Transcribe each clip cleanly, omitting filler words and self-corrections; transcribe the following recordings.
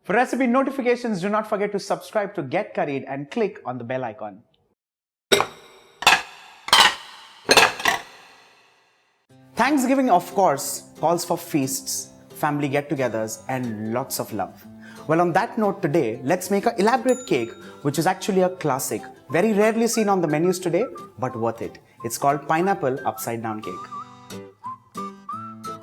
For recipe notifications, do not forget to subscribe to Get Curried and click on the bell icon. Thanksgiving, of course, calls for feasts, family get-togethers, and lots of love. Well, on that note today, let's make an elaborate cake, which is actually a classic, very rarely seen on the menus today, but worth it. It's called pineapple upside down cake.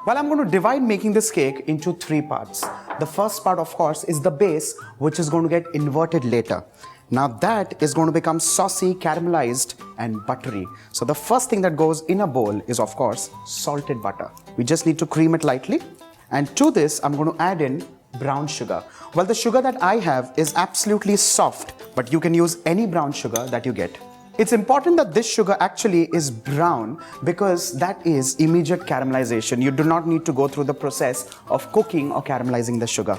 Well, I'm going to divide making this cake into 3 parts. The first part, of course, is the base, which is going to get inverted later. Now that is going to become saucy, caramelized, and buttery. So the first thing that goes in a bowl is, of course, salted butter. We just need to cream it lightly. And to this, I'm going to add in brown sugar. Well, the sugar that I have is absolutely soft, but you can use any brown sugar that you get. It's important that this sugar actually is brown because that is immediate caramelization. You do not need to go through the process of cooking or caramelizing the sugar.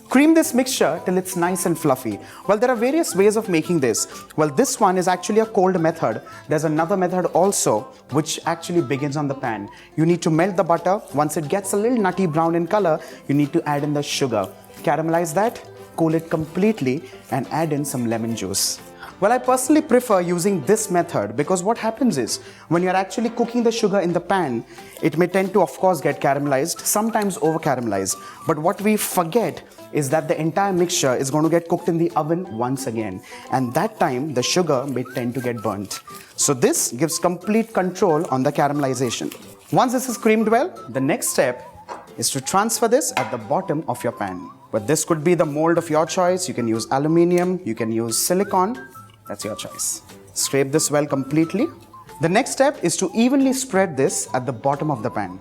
Cream this mixture till it's nice and fluffy. Well, there are various ways of making this. Well, this one is actually a cold method. There's another method also which actually begins on the pan. You need to melt the butter. Once it gets a little nutty brown in color, you need to add in the sugar. Caramelize that, cool it completely, and add in some lemon juice. Well, I personally prefer using this method because what happens is when you're actually cooking the sugar in the pan, it may tend to, of course, get caramelized, sometimes over caramelized. But what we forget is that the entire mixture is going to get cooked in the oven once again. And that time, the sugar may tend to get burnt. So this gives complete control on the caramelization. Once this is creamed well, the next step is to transfer this at the bottom of your pan. But this could be the mold of your choice. You can use aluminium, you can use silicone. That's your choice. Scrape this well completely. The next step is to evenly spread this at the bottom of the pan.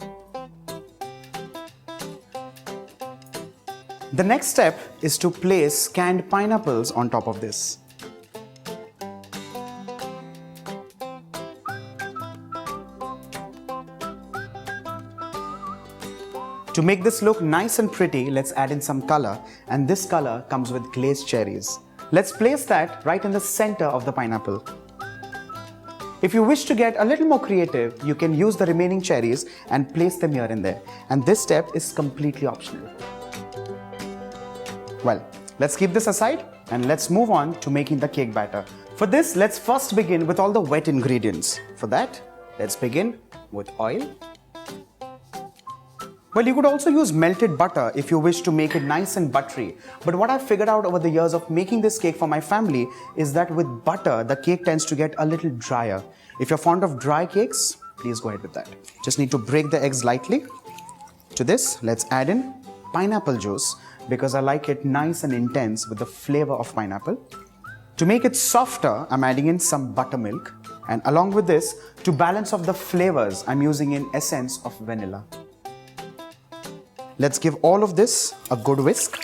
The next step is to place canned pineapples on top of this. To make this look nice and pretty, let's add in some color, and this color comes with glazed cherries. Let's place that right in the center of the pineapple. If you wish to get a little more creative, you can use the remaining cherries and place them here and there. And this step is completely optional. Well, let's keep this aside and let's move on to making the cake batter. For this, let's first begin with all the wet ingredients. For that, let's begin with oil. Well, you could also use melted butter if you wish to make it nice and buttery. But what I've figured out over the years of making this cake for my family is that with butter, the cake tends to get a little drier. If you're fond of dry cakes, please go ahead with that. Just need to break the eggs lightly. To this, let's add in pineapple juice because I like it nice and intense with the flavor of pineapple. To make it softer, I'm adding in some buttermilk. And along with this, to balance off the flavors, I'm using in essence of vanilla. Let's give all of this a good whisk.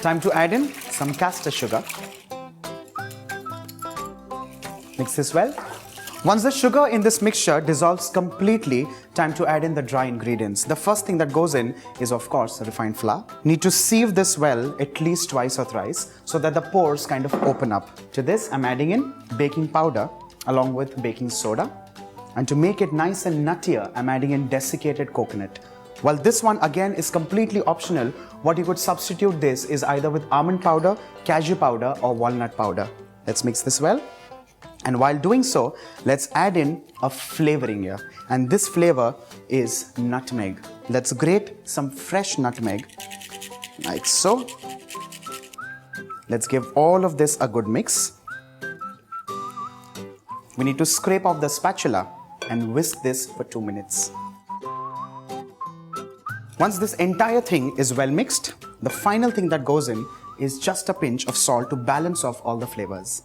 Time to add in some castor sugar. Mix this well. Once the sugar in this mixture dissolves completely, time to add in the dry ingredients. The first thing that goes in is, of course, refined flour. Need to sieve this well at least twice or thrice so that the pores kind of open up. To this, I'm adding in baking powder along with baking soda. And to make it nice and nuttier, I'm adding in desiccated coconut. While this one again is completely optional, what you could substitute this is either with almond powder, cashew powder, or walnut powder. Let's mix this well. And while doing so, let's add in a flavoring here. And this flavor is nutmeg. Let's grate some fresh nutmeg, like so. Let's give all of this a good mix. We need to scrape off the spatula and whisk this for 2 minutes. Once this entire thing is well mixed, the final thing that goes in is just a pinch of salt to balance off all the flavors.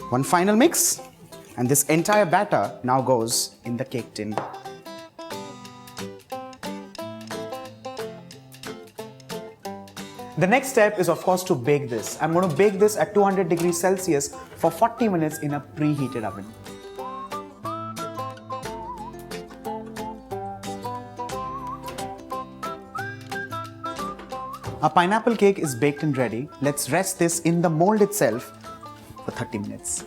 One final mix, and this entire batter now goes in the cake tin. The next step is, of course, to bake this. I'm going to bake this at 200 degrees Celsius for 40 minutes in a preheated oven. Our pineapple cake is baked and ready. Let's rest this in the mold itself for 30 minutes.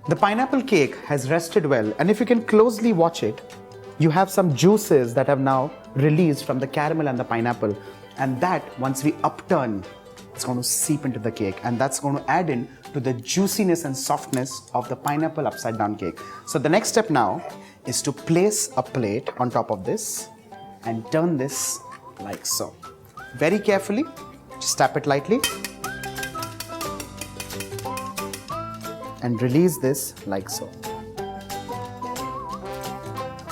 The pineapple cake has rested well, and if you can closely watch it, you have some juices that have now released from the caramel and the pineapple. And that, once we upturn, it's going to seep into the cake, and that's going to add in to the juiciness and softness of the pineapple upside down cake. So the next step now is to place a plate on top of this and turn this like so. Very carefully, just tap it lightly and release this like so.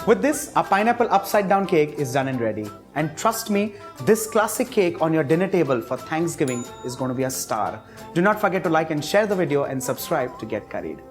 With this, our pineapple upside down cake is done and ready. And trust me, this classic cake on your dinner table for Thanksgiving is going to be a star. Do not forget to like and share the video and subscribe to Get Curried.